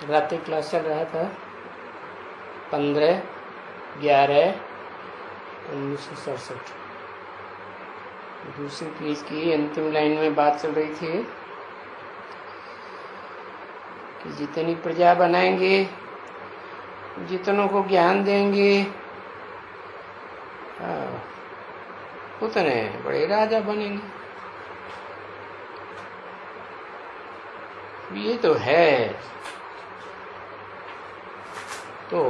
रात्रि क्लास चल रहा था 15/11/1967। दूसरी पेज की अंतिम लाइन में बात चल रही थी कि जितनी प्रजा बनाएंगे, जितनों को ज्ञान देंगे, उतने बड़े राजा बनेंगे। ये तो है। तो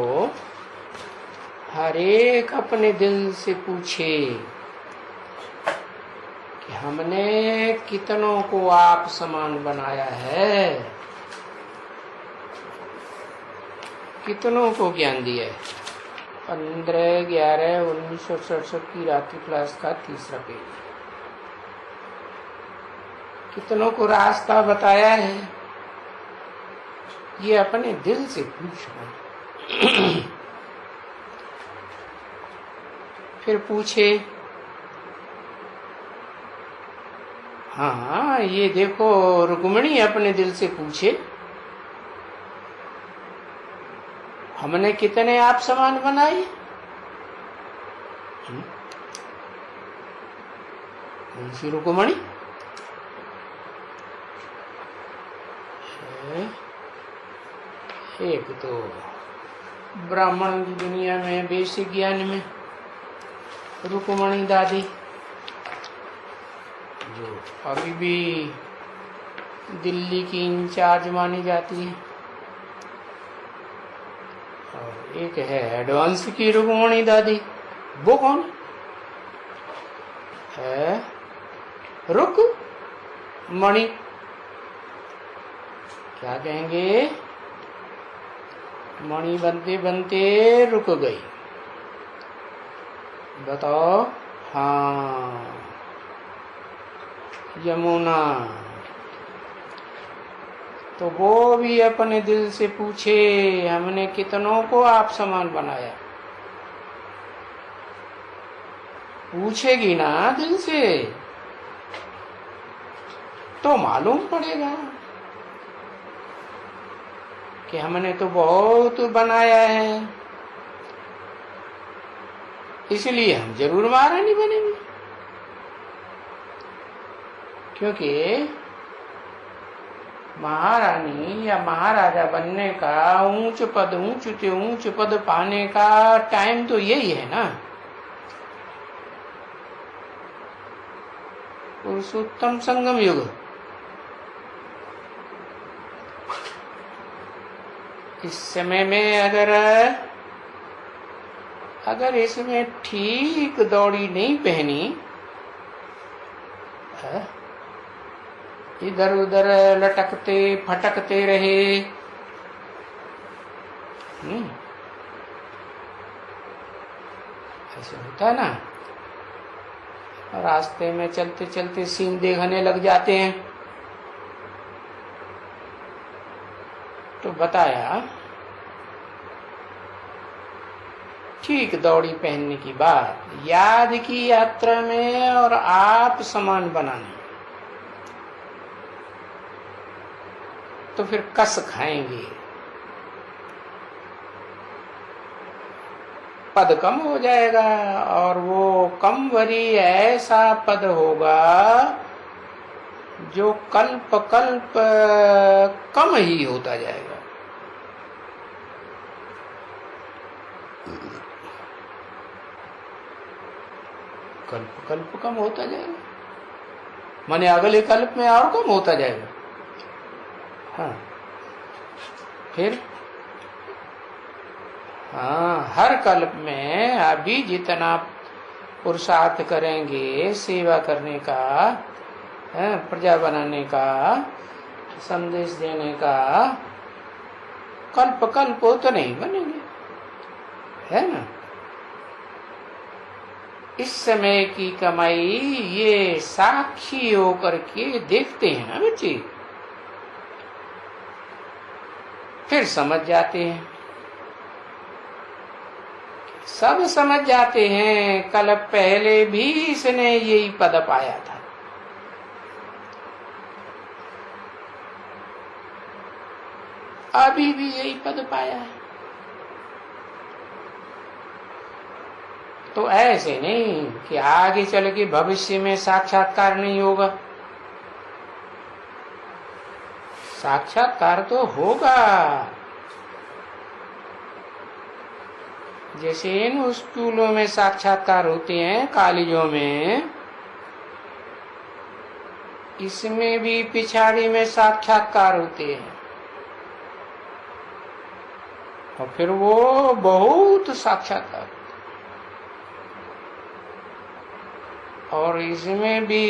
हर एक अपने दिल से पूछे कि हमने कितनों को आप समान बनाया है, कितनों को ज्ञान दिया है। 15/11/1967 की रात्रि क्लास का तीसरा पेज। कितनों को रास्ता बताया है, ये अपने दिल से पूछना। फिर पूछे, हाँ ये देखो रुक्मिणी अपने दिल से पूछे हमने कितने आप समान बनाए। कौन सी रुक्मिणी? एक तो ब्राह्मण की दुनिया में बेसिक ज्ञान में रुक्मिणी दादी, जो अभी भी दिल्ली की इंचार्ज मानी जाती है, और एक है एडवांस की रुक्मिणी दादी। वो कौन है? रुक्मिणी। क्या कहेंगे? मणि बनते बनते रुक गई। बताओ। हाँ, यमुना। तो वो भी अपने दिल से पूछे हमने कितनों को आप समान बनाया। पूछेगी ना दिल से तो मालूम पड़ेगा कि हमने तो बहुत बनाया है, इसलिए हम जरूर महारानी बनेंगे। क्योंकि महारानी या महाराजा बनने का, ऊंच पद पाने का टाइम तो यही है ना। पुरुषोत्तम संगम युग। इस समय में अगर इसमें ठीक दौड़ी नहीं पहनी, इधर उधर लटकते फटकते रहे, ऐसे होता है ना। रास्ते में चलते चलते सीन देखने लग जाते हैं। तो बताया ठीक दौड़ी पहनने की बात, याद की यात्रा में और आप समान बनाने, तो फिर कस खाएंगे। पद कम हो जाएगा, और वो कम भरी ऐसा पद होगा जो कल्प कल्प कम ही होता जाएगा। कल्प कल्प कम होता जाएगा, माने अगले कल्प में और कम होता जाएगा। हाँ, फिर हाँ, हर कल्प में अभी जितना पुरुषार्थ करेंगे सेवा करने का, प्रजा बनाने का, संदेश देने का, कल्प कल्प तो नहीं बनेंगे, है ना। इस समय की कमाई ये साक्षी होकर के देखते हैं ना बच्चे, फिर समझ जाते हैं। सब समझ जाते हैं कल पहले भी इसने यही पद पाया था। अभी भी यही पद पाया है। तो ऐसे नहीं कि आगे चल के भविष्य में साक्षात्कार नहीं होगा। साक्षात्कार तो होगा। जैसे इन स्कूलों में साक्षात्कार होते हैं, कॉलेजों में, इसमें भी पिछाड़ी में साक्षात्कार होते हैं और फिर वो बहुत साक्षात्कार। और इसमें भी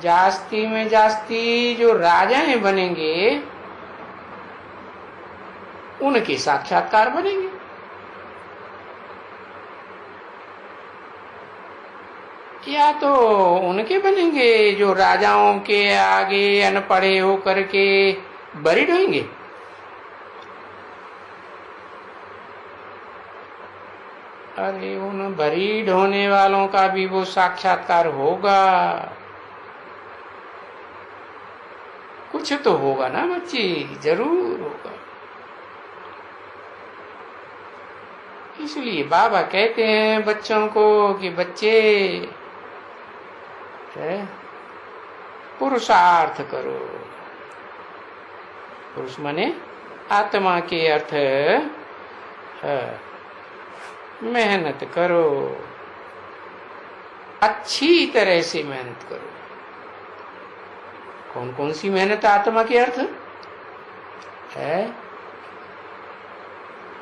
जास्ती में जास्ती जो राजाएं बनेंगे उनके साक्षात्कार बनेंगे। या तो उनके बनेंगे जो राजाओं के आगे अनपढ़े होकर के बरीड होंगे, अरे उन बरीड होने वालों का भी वो साक्षात्कार होगा। कुछ तो होगा ना बच्ची, जरूर होगा। इसलिए बाबा कहते हैं बच्चों को कि बच्चे पुरुषार्थ करो। पुरुष माने आत्मा के अर्थ मेहनत करो, अच्छी तरह से मेहनत करो। कौन कौन सी मेहनत आत्मा के अर्थ है?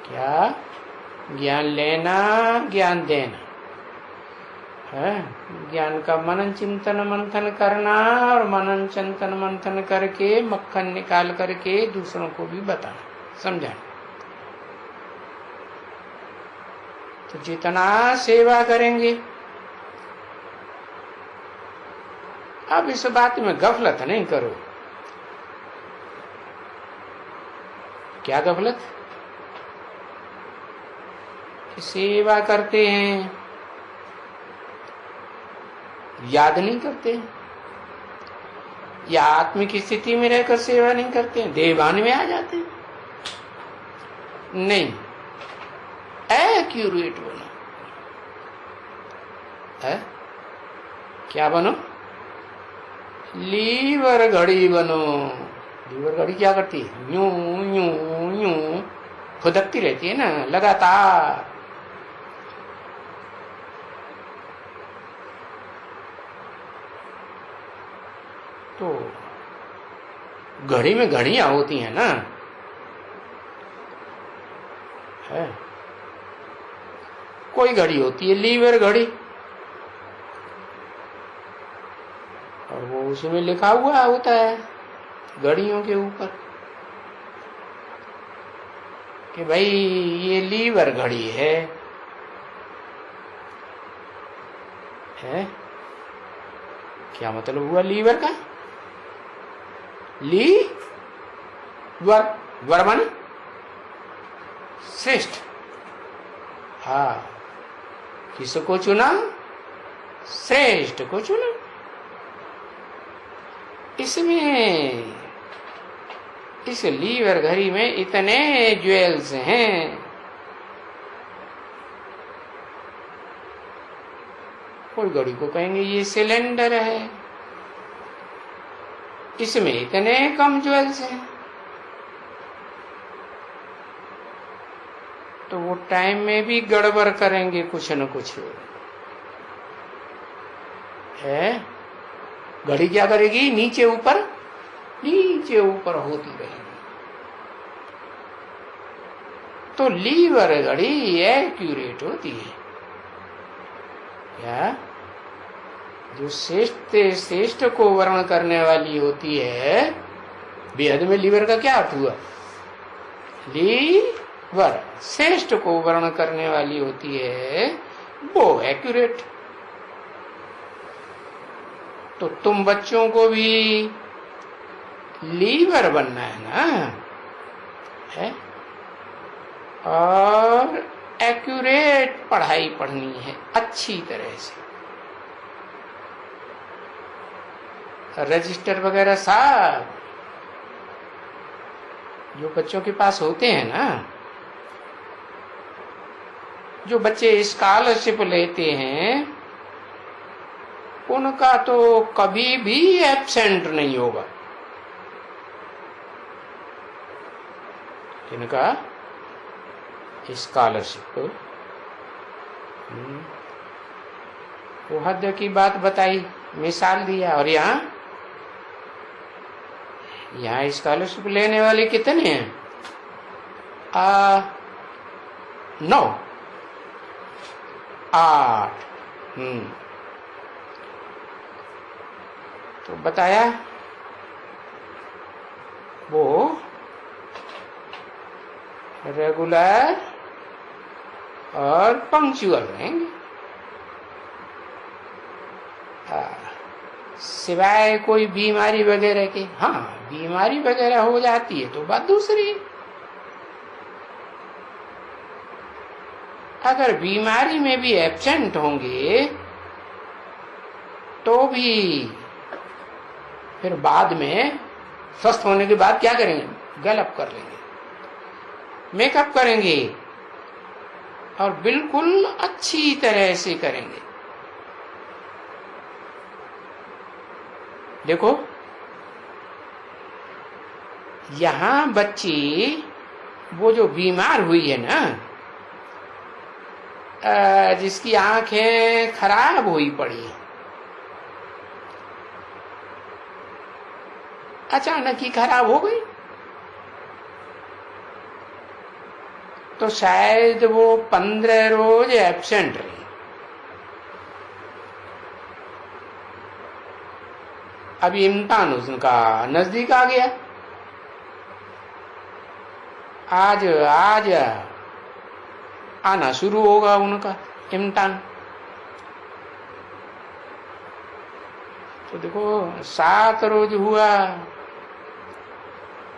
क्या? ज्ञान लेना, ज्ञान देना है। ज्ञान का मनन चिंतन मंथन करना और मनन चिंतन मंथन करके मक्खन निकाल करके दूसरों को भी बताना, समझाना। तो जितना सेवा करेंगे, अब इस बात में गफलत नहीं करो। क्या गफलत? कि सेवा करते हैं, याद नहीं करते, या आत्मिक स्थिति में रहकर सेवा नहीं करते हैं, देवान में आ जाते हैं। नहीं, एक्यूरेट बनो है। क्या बनो? लीवर घड़ी बनो। लीवर घड़ी क्या करती है? यूं यूं यूं फुदकती रहती है ना लगातार। तो घड़ी में घड़ियां होती हैं ना, है। कोई घड़ी होती है लीवर घड़ी, और वो उसमें लिखा हुआ होता है घड़ियों के ऊपर कि भाई ये लीवर घड़ी है। क्या मतलब हुआ लीवर का? ली वर, वर माने श्रेष्ठ। हाँ, किसको चुना? श्रेष्ठ को चुना। इसमें इस लीवर घड़ी में इतने ज्वेल्स हैं। कोई घड़ी को कहेंगे ये सिलेंडर है, इसमें इतने कम ज्वेल्स हैं। तो वो टाइम में भी गड़बड़ करेंगे कुछ न कुछ है। घड़ी क्या करेगी? नीचे ऊपर होती रहेगी। तो लीवर घड़ी एक्यूरेट होती है। क्या? जो श्रेष्ठ को वर्ण करने वाली होती है, बेहद में लीवर का क्या अर्थ हुआ? लीवर श्रेष्ठ को वर्ण करने वाली होती है, वो एक्यूरेट। तो तुम बच्चों को भी लीवर बनना है ना, है, और एक्यूरेट पढ़ाई पढ़नी है अच्छी तरह से। रजिस्टर वगैरह सब जो बच्चों के पास होते हैं ना, जो बच्चे स्कॉलरशिप लेते हैं, उनका तो कभी भी एब्सेंट नहीं होगा। इनका स्कॉलरशिप, वो हद की बात बताई, मिसाल दिया। और यहाँ स्कॉलरशिप लेने वाले कितने हैं? 9 8। तो बताया वो रेगुलर और पंक्चुअल रहेंगे, सिवाय कोई बीमारी वगैरह के। हाँ, बीमारी वगैरह हो जाती है तो बात दूसरी। अगर बीमारी में भी एब्सेंट होंगे तो भी फिर बाद में स्वस्थ होने के बाद क्या करेंगे? गलप कर लेंगे, मेकअप करेंगे और बिल्कुल अच्छी तरह से करेंगे। देखो, यहां बच्ची वो जो बीमार हुई है ना, जिसकी आंखें खराब हुई पड़ी है, अचानक ही खराब हो गई, तो शायद वो 15 रोज एब्सेंट रही। अभी इम्तिहान उनका नजदीक आ गया, आज आना शुरू होगा उनका इम्तिहान। तो देखो, 7 रोज हुआ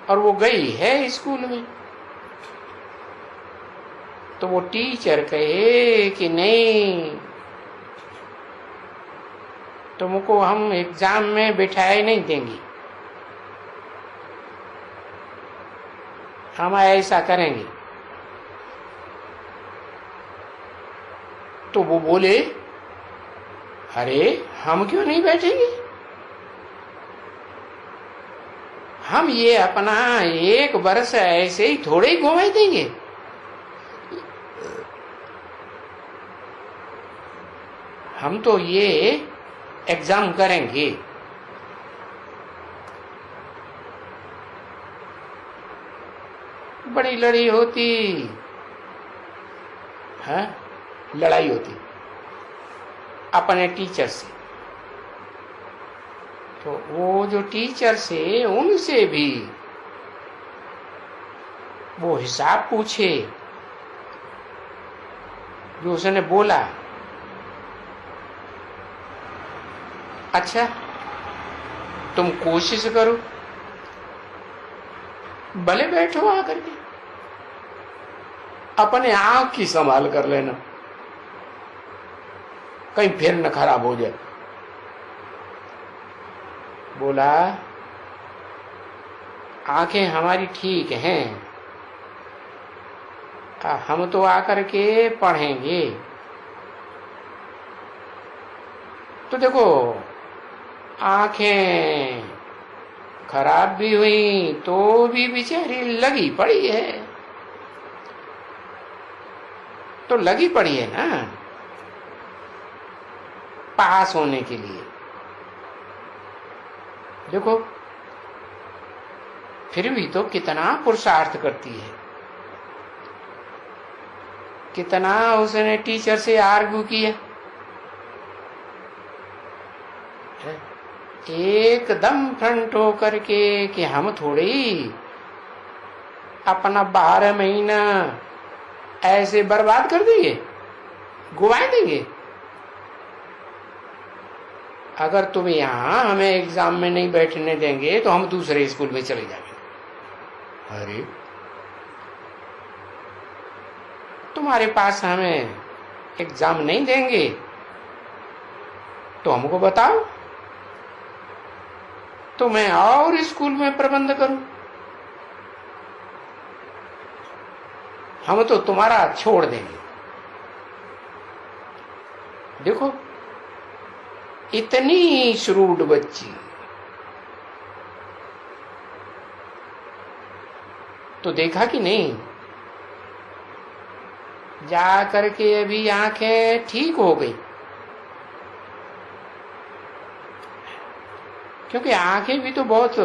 और वो गई है स्कूल में। तो वो टीचर कहे कि नहीं, तुमको हम एग्जाम में बिठाए नहीं देंगे, हम ऐसा करेंगे। तो वो बोले, अरे हम क्यों नहीं बैठेंगे, हम ये अपना 1 वर्ष ऐसे ही थोड़े ही घुमा देंगे। हम तो ये एग्जाम करेंगे। बड़ी लड़ाई होती है, लड़ाई होती अपने टीचर से। तो वो जो टीचर से, उनसे भी वो हिसाब पूछे जो उसने बोला। अच्छा, तुम कोशिश करो, भले बैठो आकर के, अपने आंख की संभाल कर लेना, कहीं फिर न खराब हो जाए। बोला, आंखें हमारी ठीक हैं, हम तो आकर के पढ़ेंगे। तो देखो, आंखें खराब भी हुई तो भी बेचारी लगी पड़ी है। तो लगी पड़ी है ना पास होने के लिए। देखो, फिर भी तो कितना पुरुषार्थ करती है, कितना उसने टीचर से आर्ग्यू किया, एकदम फ्रंट होकर के कि हम थोड़ी अपना 12 महीना ऐसे बर्बाद कर देंगे, गुवा देंगे। अगर तुम यहां हमें एग्जाम में नहीं बैठने देंगे तो हम दूसरे स्कूल में चले जाएंगे। अरे, तुम्हारे पास हमें एग्जाम नहीं देंगे तो हमको बताओ, तो मैं और स्कूल में प्रबंध करूं। हम तो तुम्हारा छोड़ देंगे। देखो इतनी श्रूड बच्ची, तो देखा कि नहीं, जा करके अभी आंखें ठीक हो गई, क्योंकि आंखें भी तो बहुत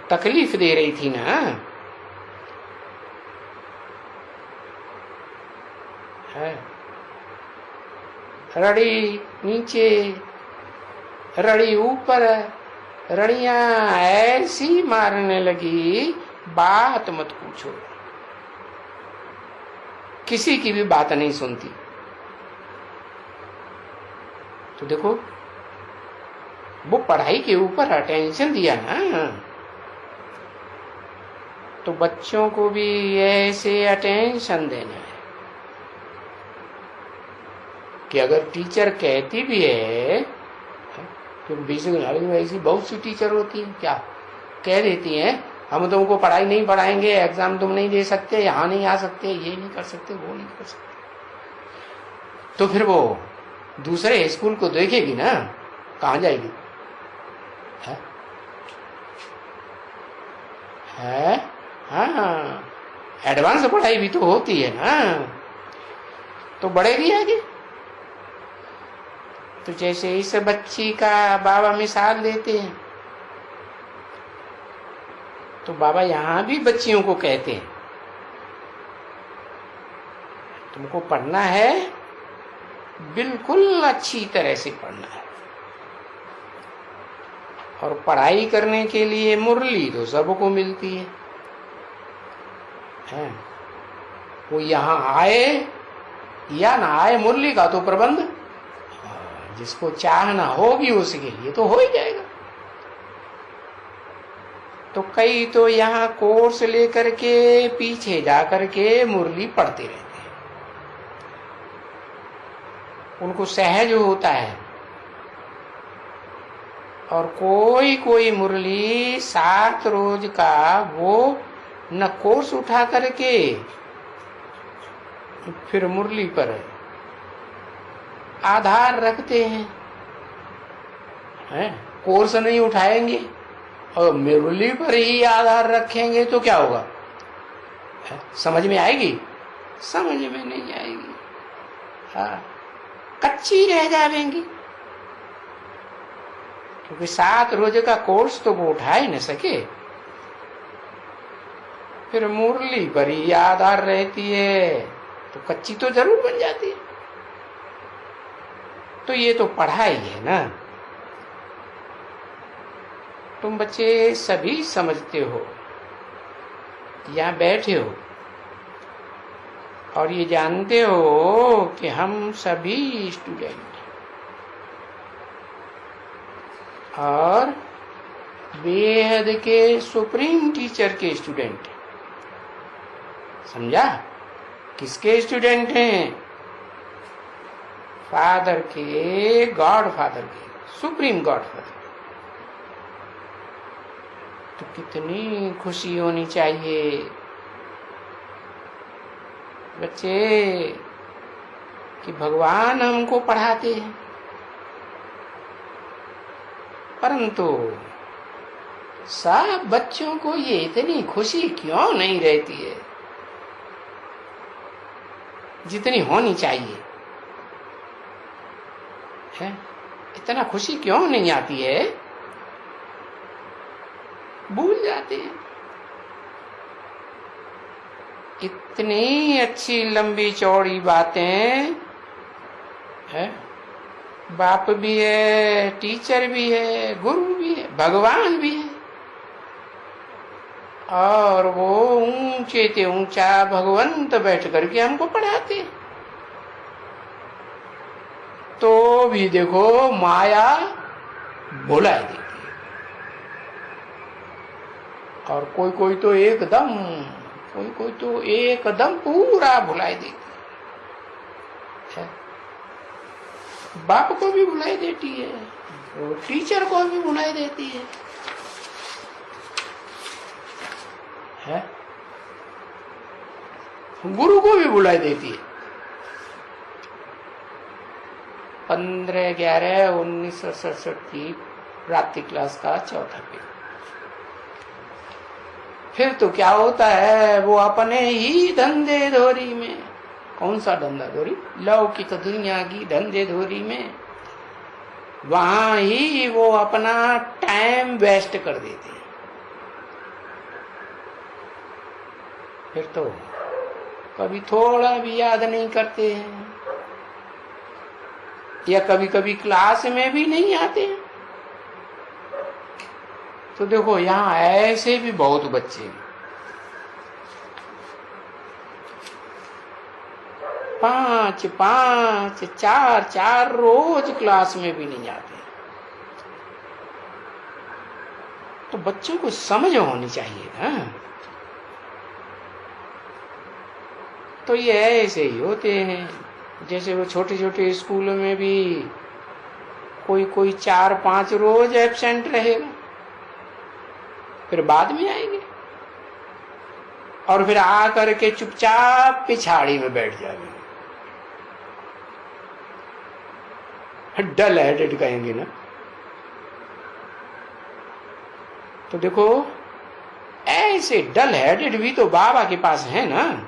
तकलीफ दे रही थी ना। है रड़ी नीचे, रड़ी ऊपर, रड़ियां ऐसी मारने लगी, बात मत पूछो, किसी की भी बात नहीं सुनती। तो देखो वो पढ़ाई के ऊपर अटेंशन दिया ना, तो बच्चों को भी ऐसे अटेंशन देना है कि अगर टीचर कहती भी है, तो बीच में ऐसी बहुत सी टीचर होती है, क्या कह देती हैं, हम तुमको पढ़ाई नहीं पढ़ाएंगे, एग्जाम तुम नहीं दे सकते, यहाँ नहीं आ सकते, ये नहीं कर सकते, वो नहीं कर सकते। तो फिर वो दूसरे स्कूल को देखेगी ना, कहाँ जाएगी? है हाँ, एडवांस पढ़ाई भी तो होती है ना, तो बढ़ेगी आगे। तो जैसे इस बच्ची का बाबा मिसाल देते हैं, तो बाबा यहां भी बच्चियों को कहते हैं, तुमको पढ़ना है, बिल्कुल अच्छी तरह से पढ़ना है, और पढ़ाई करने के लिए मुरली तो सबको मिलती है। वो यहां आए या ना आए, मुरली का तो प्रबंध जिसको चाहना होगी उसके लिए तो हो ही जाएगा। तो कई तो यहाँ कोर्स लेकर के पीछे जाकर के मुरली पढ़ते रहते हैं, उनको सहज होता है। और कोई कोई मुरली 7 रोज का वो न कोर्स उठा करके फिर मुरली पर आधार रखते हैं, कोर्स नहीं उठाएंगे और मुरली पर ही आधार रखेंगे तो क्या होगा? समझ में आएगी? समझ में नहीं आएगी। हाँ, कच्ची रह जाएंगी, क्योंकि 7 रोज का कोर्स तो वो उठा ही न सके, फिर मुरली पर ही आधार रहती है, तो कच्ची तो जरूर बन जाती है। तो ये तो पढ़ाई है ना। तुम बच्चे सभी समझते हो, यहाँ बैठे हो और ये जानते हो कि हम सभी स्टूडेंट और बेहद के सुप्रीम टीचर के स्टूडेंट। समझा? किसके स्टूडेंट हैं? फादर के, गॉड फादर के, सुप्रीम गॉड फादर। तो कितनी खुशी होनी चाहिए बच्चे कि भगवान हमको पढ़ाते हैं। परंतु सब बच्चों को ये इतनी खुशी क्यों नहीं रहती है जितनी होनी चाहिए? है इतना खुशी क्यों नहीं आती है? भूल जाते हैं। इतनी अच्छी लंबी चौड़ी बातें है, बाप भी है, टीचर भी है, गुरु भी है, भगवान भी है, और वो ऊंचे से ऊंचा भगवंत बैठ करके हमको पढ़ाते। तो भी देखो माया भुला देती है, और कोई कोई तो एकदम पूरा भुलाई देती है। बाप को भी भुलाई देती है, टीचर को भी भुलाई देती है। गुरु को भी बुला देती है। 15/11/1967 की रात्रि क्लास का चौथा पीरियड। फिर तो क्या होता है, वो अपने ही धंधे धोरी में, कौन सा धंधा धोरी, लौकिक दुनिया की धंधे धोरी में, वहां ही वो अपना टाइम वेस्ट कर देते हैं। फिर तो कभी थोड़ा भी याद नहीं करते हैं, या कभी कभी क्लास में भी नहीं आते हैं। तो देखो यहाँ ऐसे भी बहुत बच्चे हैं, 5 4 रोज क्लास में भी नहीं आते। तो बच्चों को समझ होनी चाहिए ना। तो ये ऐसे ही होते हैं, जैसे वो छोटे छोटे स्कूलों में भी कोई 4-5 रोज एब्सेंट रहेगा, फिर बाद में आएंगे और फिर आकर के चुपचाप पिछाड़ी में बैठ जाएंगे। डल हेडेड कहेंगे ना। तो देखो ऐसे डल हेडेड भी तो बाबा के पास है ना,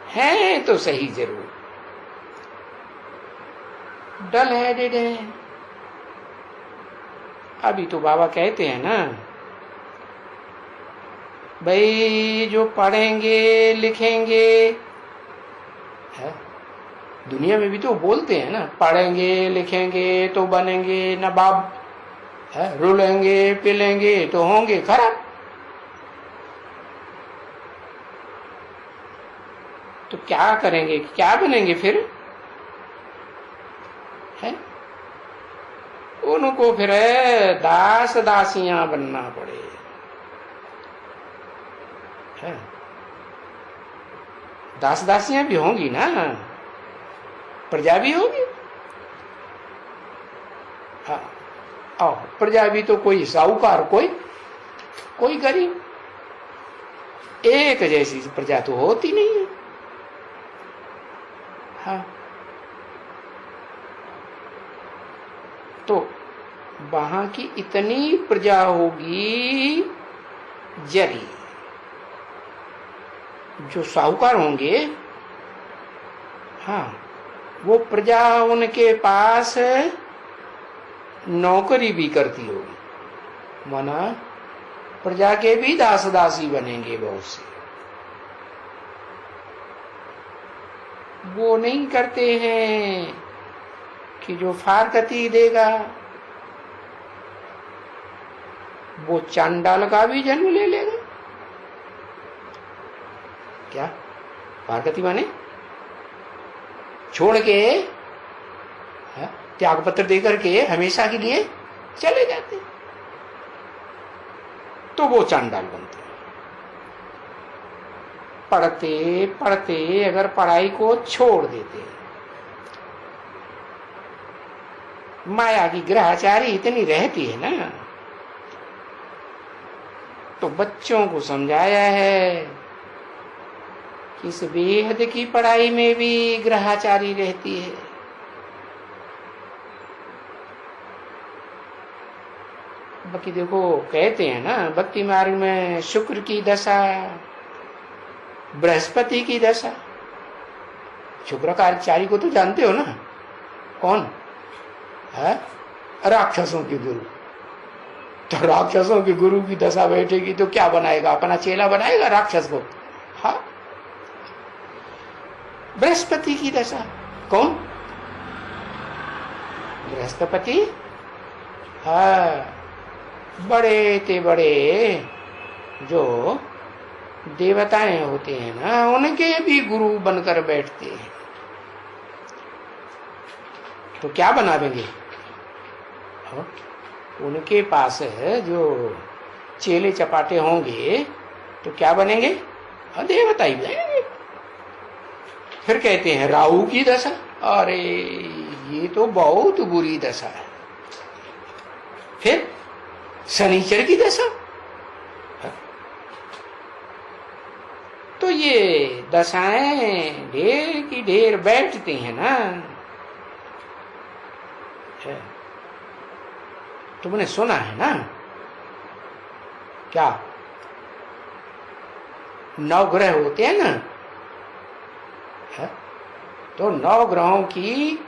है तो सही जरूर, डल हेडेड है। अभी तो बाबा कहते हैं ना, भाई जो पढ़ेंगे लिखेंगे, है दुनिया में भी तो बोलते हैं ना, पढ़ेंगे लिखेंगे तो बनेंगे नवाब, है रुलेंगे पिलेंगे तो होंगे खराब। तो क्या करेंगे, क्या बनेंगे फिर, है उनको फिर दास दासियां बनना पड़े, है दास दासियां भी होंगी ना, प्रजा भी होगी। हाँ प्रजा भी तो कोई साहूकार कोई गरीब, एक जैसी प्रजा तो होती नहीं है। हाँ तो वहां की इतनी प्रजा होगी, जरी जो साहूकार होंगे, हाँ वो प्रजा उनके पास नौकरी भी करती होगी, माना प्रजा के भी दास दासी बनेंगे बहुत से। वो नहीं करते हैं कि जो फारकती देगा वो चांडाल का भी जन्म ले लेगा। क्या फारकती माने छोड़ के त्याग पत्र देकर के हमेशा के लिए चले जाते, तो वो चांडाल बनते। पढ़ते पढ़ते अगर पढ़ाई को छोड़ देते, माया की ग्रहचारी इतनी रहती है ना, तो बच्चों को समझाया है कि इस बेहद की पढ़ाई में भी ग्रहचारी रहती है। बाकी देखो कहते हैं ना भक्ति मार्ग में शुक्र की दशा, बृहस्पति की दशा। शुक्राचार्य को तो जानते हो ना, कौन है, राक्षसों के गुरु। तो राक्षसों के गुरु की दशा बैठेगी तो क्या बनाएगा, अपना चेला बनाएगा राक्षस को। हाँ बृहस्पति की दशा, कौन बृहस्पति, हाँ बड़े ते बड़े जो देवताएं होते हैं ना, उनके भी गुरु बनकर बैठते हैं। तो क्या बना देंगे, उनके पास जो चेले चपाटे होंगे तो क्या बनेंगे, देवता ही बनेंगे। फिर कहते हैं राहु की दशा, अरे ये तो बहुत बुरी दशा है। फिर शनिचर की दशा, ये दशाएं ढेर की ढेर बैठती हैं ना। तुमने सुना है ना क्या, 9 ग्रह होते हैं ना, है? तो 9 ग्रहों की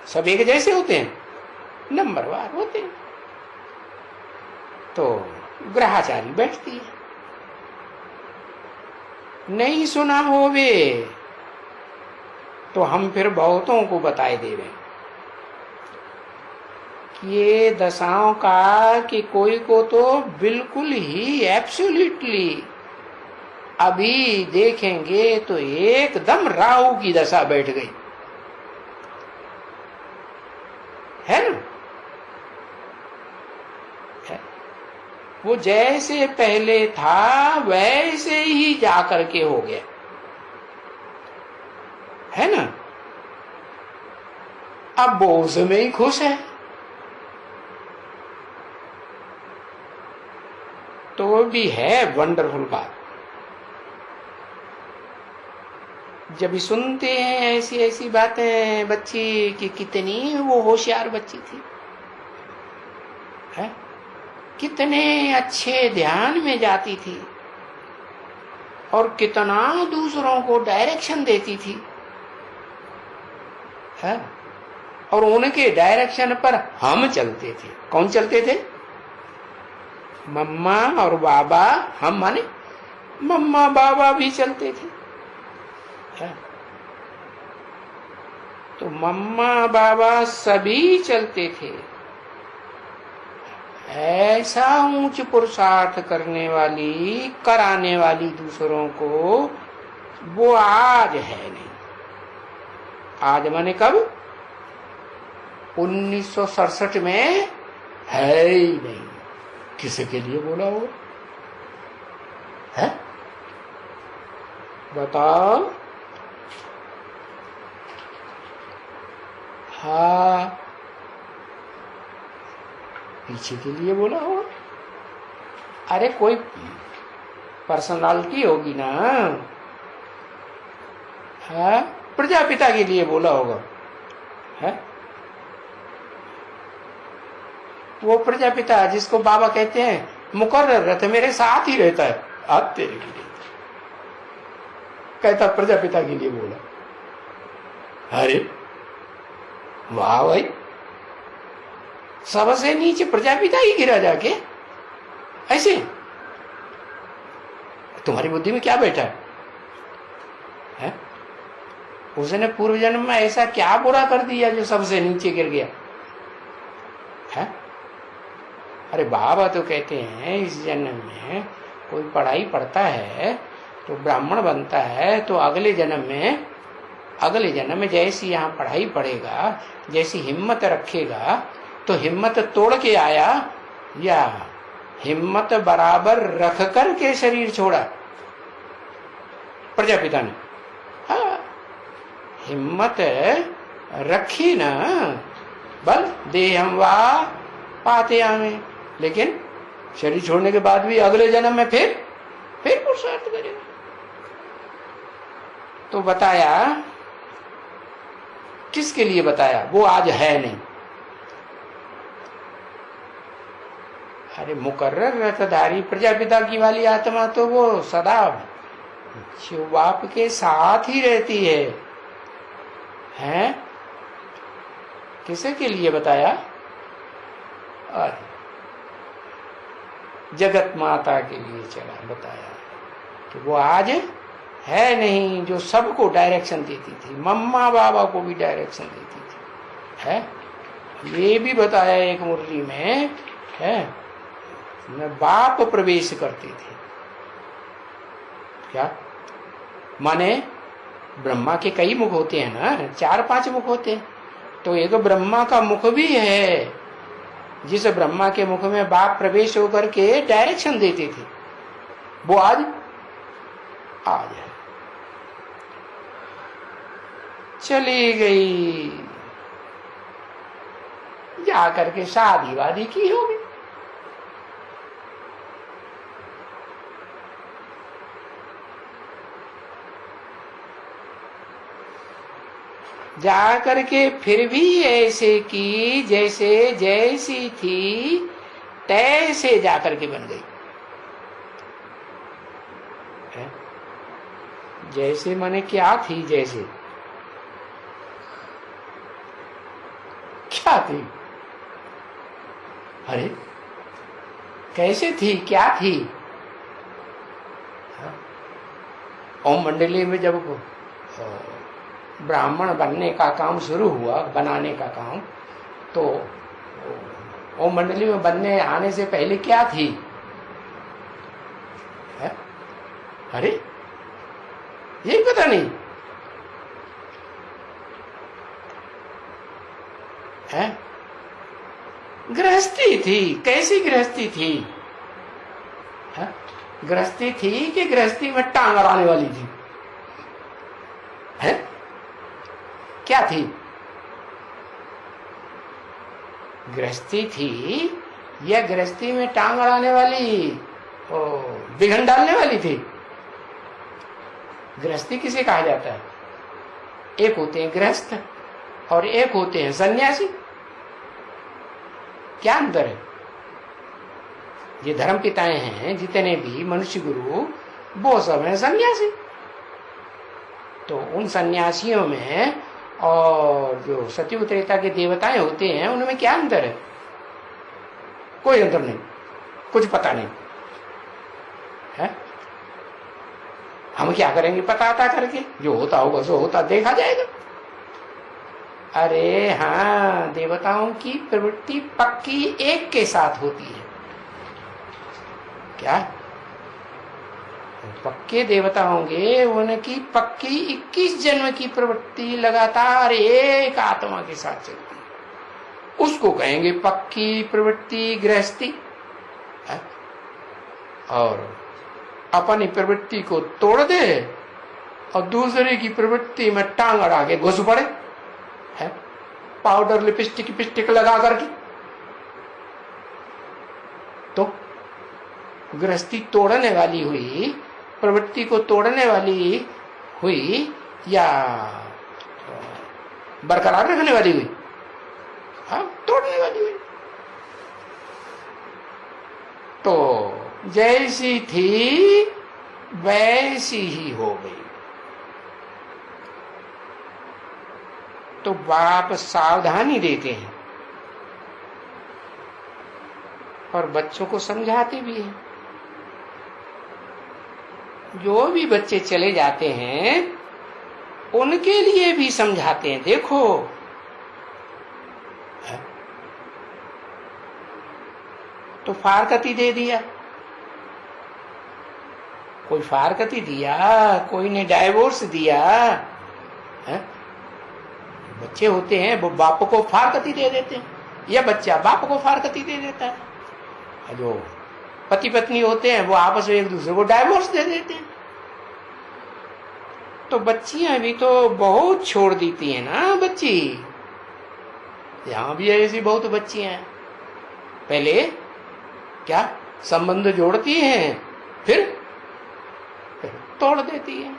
सब एक जैसे होते हैं, नंबरवार होते हैं। तो ग्रहाचारी बैठती है। नहीं सुना होवे तो हम फिर बहुतों को बताए देवे कि ये दशाओं का कि कोई को तो बिल्कुल ही एब्सोल्युटली अभी देखेंगे तो एकदम राहु की दशा बैठ गई है ना। वो जैसे पहले था वैसे ही जाकर के हो गया है ना। अब वो उसमें ही खुश है, तो वो भी है वंडरफुल बात। जब भी सुनते हैं ऐसी ऐसी बातें बच्ची की, कितनी वो होशियार बच्ची थी, है? कितने अच्छे ध्यान में जाती थी और कितना दूसरों को डायरेक्शन देती थी, है? और उनके डायरेक्शन पर हम चलते थे। कौन चलते थे? मम्मा और बाबा। हम माने मम्मा बाबा भी चलते थे, है? तो मम्मा बाबा सभी चलते थे। ऐसा ऊंच पुरुषार्थ करने वाली, कराने वाली दूसरों को, वो आज है नहीं। आज माने कब? 1967 में है ही नहीं। किसके लिए बोला होगा, है? बताओ। हाँ, पीछे के लिए बोला होगा। अरे कोई पर्सनालिटी होगी ना, है? प्रजापिता के लिए बोला होगा, है? वो प्रजापिता जिसको बाबा कहते हैं मुकर्रर रहते, मेरे साथ ही रहता है, आप तेरे के लिए कहता, प्रजापिता के लिए बोला। अरे वाह भाई, सबसे नीचे प्रजापिता ही गिरा जाके ऐसे। तुम्हारी बुद्धि में क्या बैठा है? उसने पूर्व जन्म में ऐसा क्या बुरा कर दिया जो सबसे नीचे गिर गया है? अरे बाबा तो कहते हैं इस जन्म में कोई पढ़ाई पढ़ता है तो ब्राह्मण बनता है, तो अगले जन्म में जैसी यहाँ पढ़ाई पढ़ेगा, जैसी हिम्मत रखेगा, तो हिम्मत तोड़ के आया या हिम्मत बराबर रख कर के शरीर छोड़ा प्रजापिता ने? हाँ, हिम्मत रखी ना, बल देहम वा पाते हमें, लेकिन शरीर छोड़ने के बाद भी अगले जन्म में फिर पुरुषार्थ करेगा। तो बताया, किसके लिए बताया? वो आज है नहीं। अरे मुकर्रर रथधारी प्रजापिता की वाली आत्मा तो वो सदा शिव बाप के साथ ही रहती है, हैं? किसे के लिए बताया? अरे जगत माता के लिए चला बताया कि वो आज है नहीं, जो सबको डायरेक्शन देती थी, मम्मा बाबा को भी डायरेक्शन देती थी, है? ये भी बताया एक मुरली में, है? में बाप प्रवेश करते थे। क्या माने? ब्रह्मा के कई मुख होते हैं ना, 4-5 मुख होते हैं, तो एक ब्रह्मा का मुख भी है, जिस ब्रह्मा के मुख में बाप प्रवेश होकर के डायरेक्शन देते थे, वो आज है। चली गई, जाकर के शादी वादी की होगी, जा करके फिर भी ऐसे की जैसे जैसी थी तैसे जा करके बन गई। जैसे माने क्या थी, जैसे क्या थी? अरे कैसे थी, क्या थी? ओम मंडली में जब ब्राह्मण बनने का काम शुरू हुआ, बनाने का काम, तो ओम मंडली में बनने आने से पहले क्या थी? है? अरे ये पता नहीं है। गृहस्थी थी। कैसी गृहस्थी थी? है? गृहस्थी थी कि गृहस्थी में टांग अड़ाने वाली थी? है? क्या थी? गृहस्थी थी या गृहस्थी में टांग अड़ाने वाली, बिघन डालने वाली थी? गृहस्थी किसे कहा जाता है? एक होते हैं गृहस्थ और एक होते हैं सन्यासी। क्या अंतर है? ये धर्म पिताएं हैं जितने भी मनुष्य गुरु, वो सब हैं सन्यासी। तो उन सन्यासियों में और जो सतयुग त्रेता के देवताएं होते हैं उनमें क्या अंतर है? कोई अंतर नहीं, कुछ पता नहीं है। हम क्या करेंगे पता करके? जो होता होगा सो होता देखा जाएगा। अरे हाँ, देवताओं की प्रवृत्ति पक्की एक के साथ होती है। क्या पक्के देवता होंगे, उनकी पक्की 21 जन्म की प्रवृत्ति लगातार एक आत्मा के साथ चलती है, उसको कहेंगे पक्की प्रवृत्ति गृहस्थी। और अपनी प्रवृत्ति को तोड़ दे और दूसरे की प्रवृत्ति में टांग अड़ा के घुस पड़े, है पाउडर लिपस्टिक लगा करके, तो गृहस्थी तोड़ने वाली हुई, प्रवृत्ति को तोड़ने वाली हुई या बरकरार रखने वाली हुई? हाँ, तोड़ने वाली हुई। तो जैसी थी वैसी ही हो गई। तो बाप सावधानी देते हैं और बच्चों को समझाते भी हैं। जो भी बच्चे चले जाते हैं उनके लिए भी समझाते हैं। देखो, तो फारकती दे दिया, कोई फारकती दिया, कोई ने डाइवोर्स दिया है? बच्चे होते हैं वो बाप को फारकती दे देते हैं, या बच्चा बाप को फारकती दे देता है। जो पति पत्नी होते हैं वो आपस में एक दूसरे को डाइवोर्स दे देते हैं। तो बच्चियां भी तो बहुत छोड़ देती हैं ना बच्ची। यहां भी ऐसी बहुत बच्चियां हैं, पहले क्या संबंध जोड़ती हैं, फिर तोड़ देती हैं।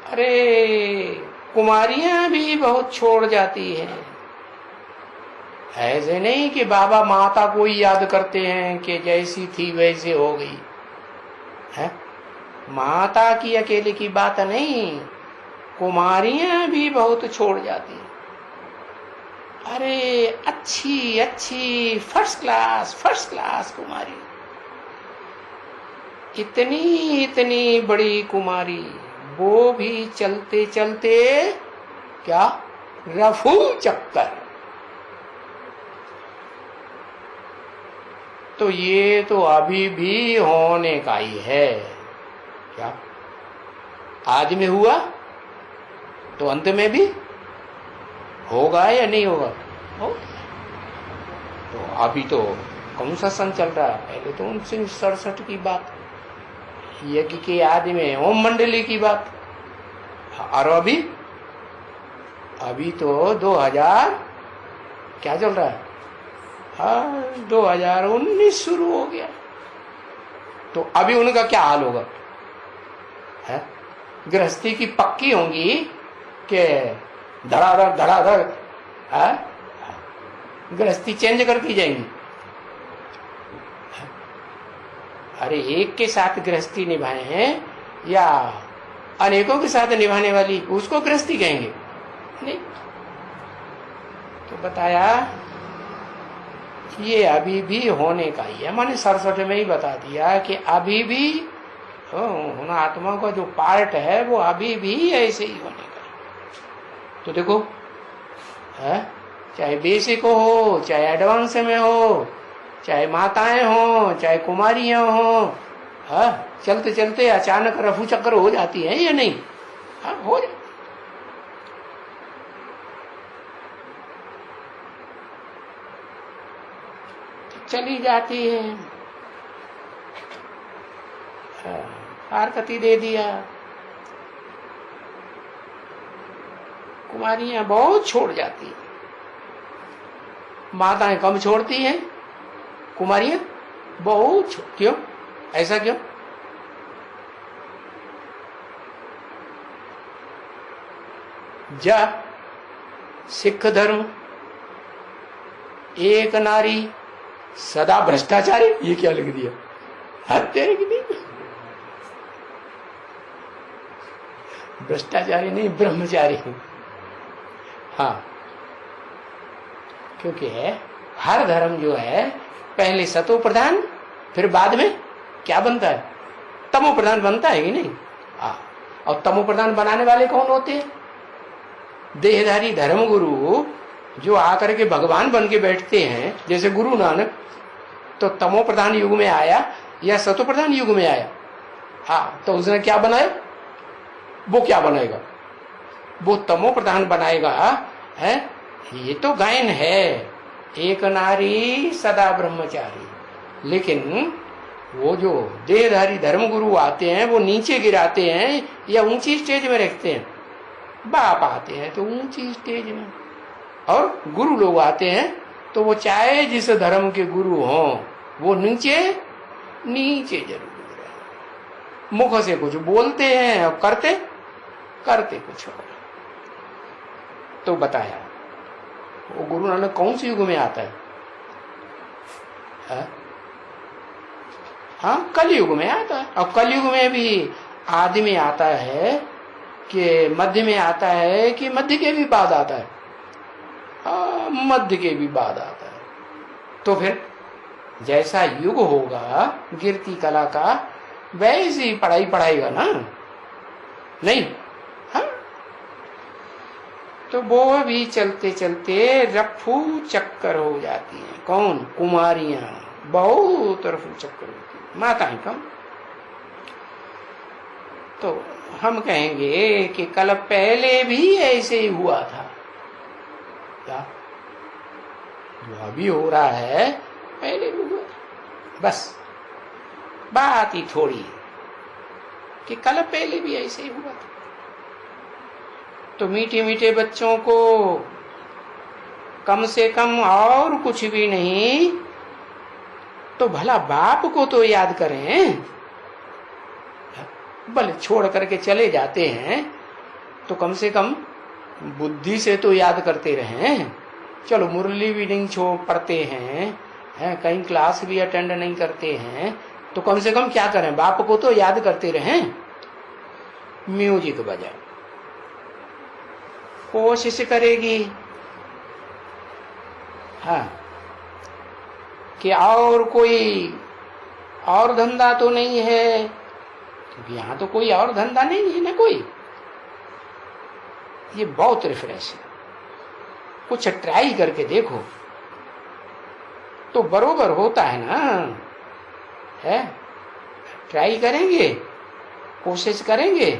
अरे कुमारियां भी बहुत छोड़ जाती हैं। ऐसे नहीं कि बाबा माता को ही याद करते हैं कि जैसी थी वैसे हो गई है। माता की अकेले की बात नहीं, कुमारियां भी बहुत छोड़ जाती हैं। अरे अच्छी अच्छी फर्स्ट क्लास कुमारी, इतनी बड़ी कुमारी, वो भी चलते चलते क्या रफू चक्कर। तो ये तो अभी भी होने का ही है। क्या आज में हुआ तो अंत में भी होगा या नहीं होगा? हो। तो अभी तो कौन सा सन चल रहा है? पहले तो 1967 की बात, यज्ञ के आदि में ओम मंडली की बात, और अभी तो 2000 क्या चल रहा है? 2019 शुरू हो गया। तो अभी उनका क्या हाल होगा? है गृहस्थी की पक्की होंगी कि धड़ाधड़ धड़ाधड़ गृहस्थी चेंज करती जाएंगी। अरे एक के साथ गृहस्थी निभाए हैं या अनेकों के साथ निभाने वाली, उसको गृहस्थी कहेंगे? नहीं। तो बताया ये अभी भी होने का ही है। मैंने सरस्वत में ही बता दिया कि अभी भी उन आत्मा का जो पार्ट है वो अभी भी ऐसे ही होने का है। तो देखो चाहे बेसिक हो, चाहे एडवांस में हो, चाहे माताएं हो, चाहे कुमारियां हो, चलते चलते अचानक रफू चक्कर हो जाती है या नहीं? हो जाती। चली जाती है। हारकती दे दिया। कुमारियां बहुत छोड़ जाती है, माताएं कम छोड़ती हैं, कुमारियां बहुत क्यों? ऐसा क्यों? जब सिख धर्म एक नारी सदा भ्रष्टाचारी, ये क्या लिख दिया? हत्यारे की नहीं, भ्रष्टाचारी नहीं, ब्रह्मचारी। हाँ, क्योंकि हर धर्म जो है पहले सतो प्रधान, फिर बाद में क्या बनता है? तमो प्रधान बनता है कि नहीं? और तमो प्रधान बनाने वाले कौन होते हैं? देहधारी धर्मगुरु जो आकर के भगवान बन के बैठते हैं, जैसे गुरु नानक, तो तमो प्रधान युग में आया या सतो प्रधान युग में आया? तो उसने क्या बनाया? वो क्या बनाएगा? वो तमो प्रधान बनाएगा। है ये तो गायन है, एक नारी सदा ब्रह्मचारी। लेकिन वो जो देहधारी धर्मगुरु आते हैं वो नीचे गिराते हैं या ऊंची स्टेज में रखते हैं। बाप आते हैं तो ऊंची स्टेज में, और गुरु लोग आते हैं तो वो चाहे जिस धर्म के गुरु हों वो नीचे नीचे जरूर रहे। मुख से कुछ बोलते हैं और करते कुछ और। तो बताया वो गुरु नानक कौन से युग में आता है? कलयुग में आता है। और कलयुग में भी आदि में आता है कि मध्य में आता है कि मध्य के भी बाद आता है? मध्य के भी बाद आता है। तो फिर जैसा युग होगा गिरती कला का, वैसी ही पढ़ाई पढ़ाएगा ना? नहीं। तो वो भी चलते चलते रफू चक्कर हो जाती हैं। कौन? कुमारियां बहुत रफू चक्कर होती है, माताएं कम। तो हम कहेंगे कि कल पहले भी ऐसे ही हुआ था। क्या जो अभी हो रहा है पहले भी हुआ था? बस बात ही थोड़ी है कि कल पहले भी ऐसे ही हुआ था। तो मीठे मीठे बच्चों को कम से कम और कुछ भी नहीं तो भला बाप को तो याद करें। भले छोड़ करके चले जाते हैं तो कम से कम बुद्धि से तो याद करते रहें। चलो मुरली भी नहीं पढ़ते हैं, कहीं क्लास भी अटेंड नहीं करते हैं, तो कम से कम क्या करें? बाप को तो याद करते रहें। म्यूजिक बजाओ, कोशिश करेगी कि और कोई और धंधा तो नहीं है, क्योंकि यहाँ तो कोई और धंधा नहीं है ना कोई। ये बहुत रिफ्रेश है, कुछ ट्राई करके देखो तो बरोबर होता है ना। है ट्राई करेंगे, कोशिश करेंगे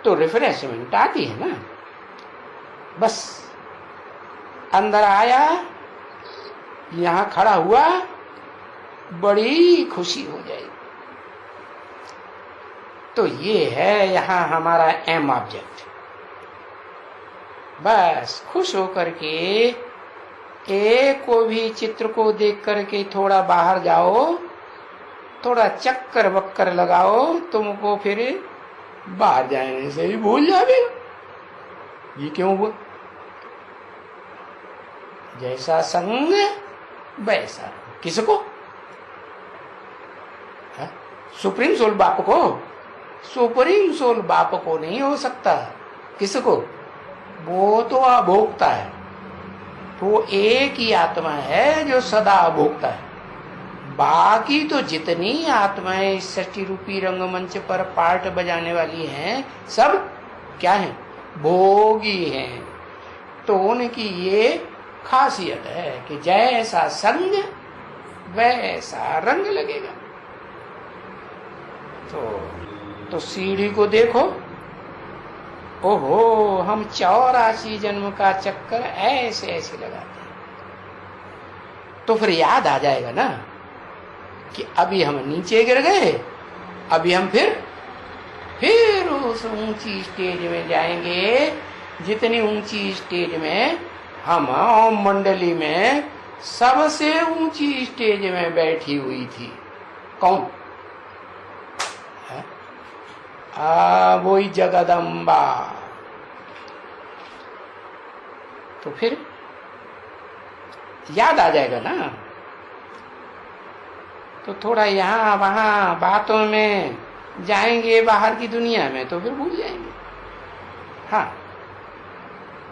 तो रिफ्रेशमेंट आती है ना। बस अंदर आया, यहां खड़ा हुआ, बड़ी खुशी हो जाएगी। तो ये है यहां हमारा एम ऑब्जेक्ट। बस खुश होकर के एक को भी चित्र को देख करके थोड़ा बाहर जाओ, थोड़ा चक्कर बक्कर लगाओ, तुमको फिर बाहर जाने से ही भूल जाओगे। ये क्यों हुआ? जैसा संग वैसा। किसको? सुप्रीम सोल बाप को? सुप्रीम सोल बाप को नहीं हो सकता। किसको? वो तो अभोक्ता है। तो एक ही आत्मा है जो सदा अभोक्ता है। बाकी तो जितनी आत्माएं इस सृष्टि रूपी रंगमंच पर पार्ट बजाने वाली हैं, सब क्या हैं? भोगी हैं। तो उनकी ये खासियत है कि जैसा संग वैसा रंग लगेगा। तो सीढ़ी को देखो, ओहो, हम 84 जन्म का चक्कर ऐसे ऐसे लगाते हैं। तो फिर याद आ जाएगा ना कि अभी हम नीचे गिर गए, अभी हम फिर उस ऊंची स्टेज में जाएंगे, जितनी ऊंची स्टेज में हम ओम मंडली में सबसे ऊंची स्टेज में बैठी हुई थी। कौन? वही जगदम्बा। तो फिर याद आ जाएगा ना। तो थोड़ा यहाँ वहां बातों में जाएंगे बाहर की दुनिया में तो फिर भूल जाएंगे। हाँ,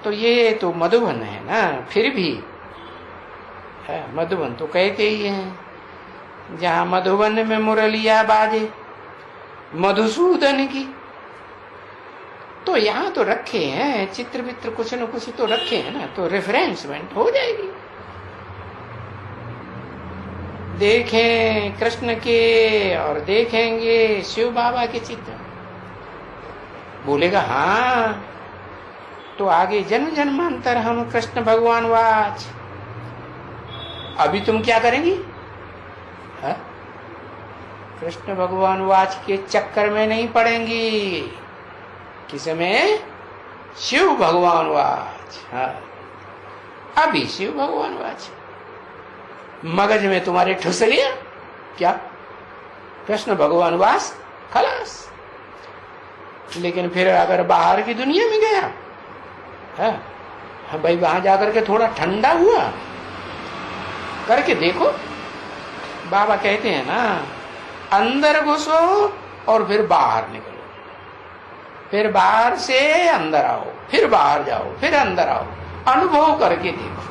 तो ये तो मधुबन है ना। फिर भी है, मधुबन तो कहते ही हैं। जहाँ मधुबन में मुरलिया बाजे मधुसूदन की, तो यहाँ तो रखे हैं चित्र वित्र कुछ न कुछ तो रखे हैं ना, तो रेफरेंसमेंट हो जाएगी। देखें कृष्ण के और देखेंगे शिव बाबा के चित्र, बोलेगा हाँ, तो आगे जन्म जन्मांतर हम कृष्ण भगवान वाच। अभी तुम क्या करेंगी? हा? कृष्ण भगवान वाच के चक्कर में नहीं पड़ेंगी। किसमें? शिव भगवान वाच। हाँ, अभी शिव भगवान वाच मगज में तुम्हारे ठुस गया क्या? कृष्ण भगवान वास खलास। लेकिन फिर अगर बाहर की दुनिया में गया, है भाई, वहां जाकर के थोड़ा ठंडा हुआ करके देखो। बाबा कहते हैं ना, अंदर घुसो और फिर बाहर निकलो, फिर बाहर से अंदर आओ, फिर बाहर जाओ, फिर अंदर आओ, अनुभव करके देखो।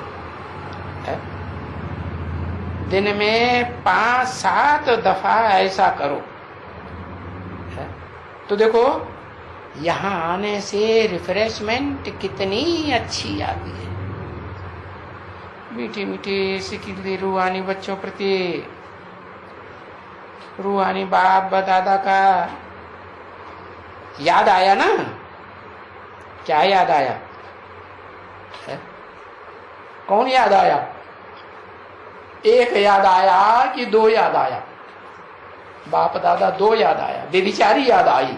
दिन में 5-7 दफा ऐसा करो। तो देखो यहां आने से रिफ्रेशमेंट कितनी अच्छी आती है। मीठी मीठी सिकिली रूहानी बच्चों प्रति, रूहानी बाप दादा का याद आया ना। क्या याद आया है? कौन याद आया? एक याद आया कि 2 याद आया? बाप दादा 2 याद आया, बेबिचारी याद आई।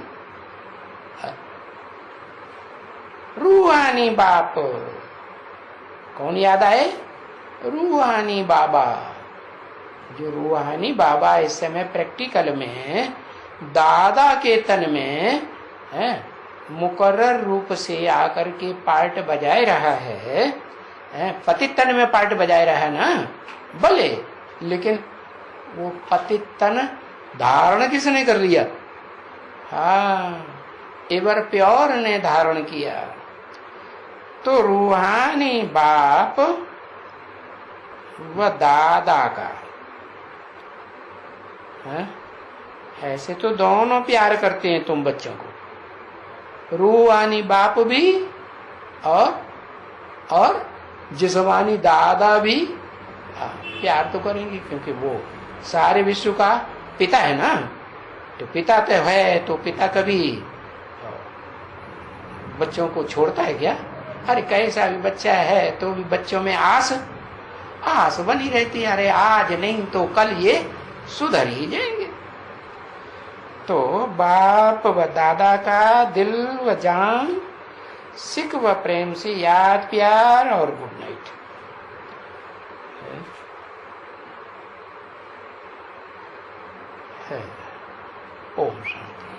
रूहानी बाप कौन याद आए? रूहानी बाबा। जो रूहानी बाबा इस समय प्रैक्टिकल में दादा के तन में है, मुकर्रर रूप से आकर के पार्ट बजाए रहा है, पतित तन में पार्ट बजाए रहा है ना भले, लेकिन वो पतित तन धारण किसने कर लिया? हाँ, एवर प्योर ने धारण किया। तो रूहानी बाप व दादा का है? ऐसे तो दोनों प्यार करते हैं तुम बच्चों को, रूहानी बाप भी और जिस्मानी दादा भी। प्यार तो करेंगे क्योंकि वो सारे विश्व का पिता है ना। तो पिता तो है, तो पिता कभी बच्चों को छोड़ता है क्या? अरे कैसा भी बच्चा है तो भी बच्चों में आस बनी रहती है। अरे आज नहीं तो कल ये सुधर ही जाएंगे। तो बाप व दादा का दिल व जान, सिख व प्रेम से याद, प्यार और गुड नाइट। ओम शांति।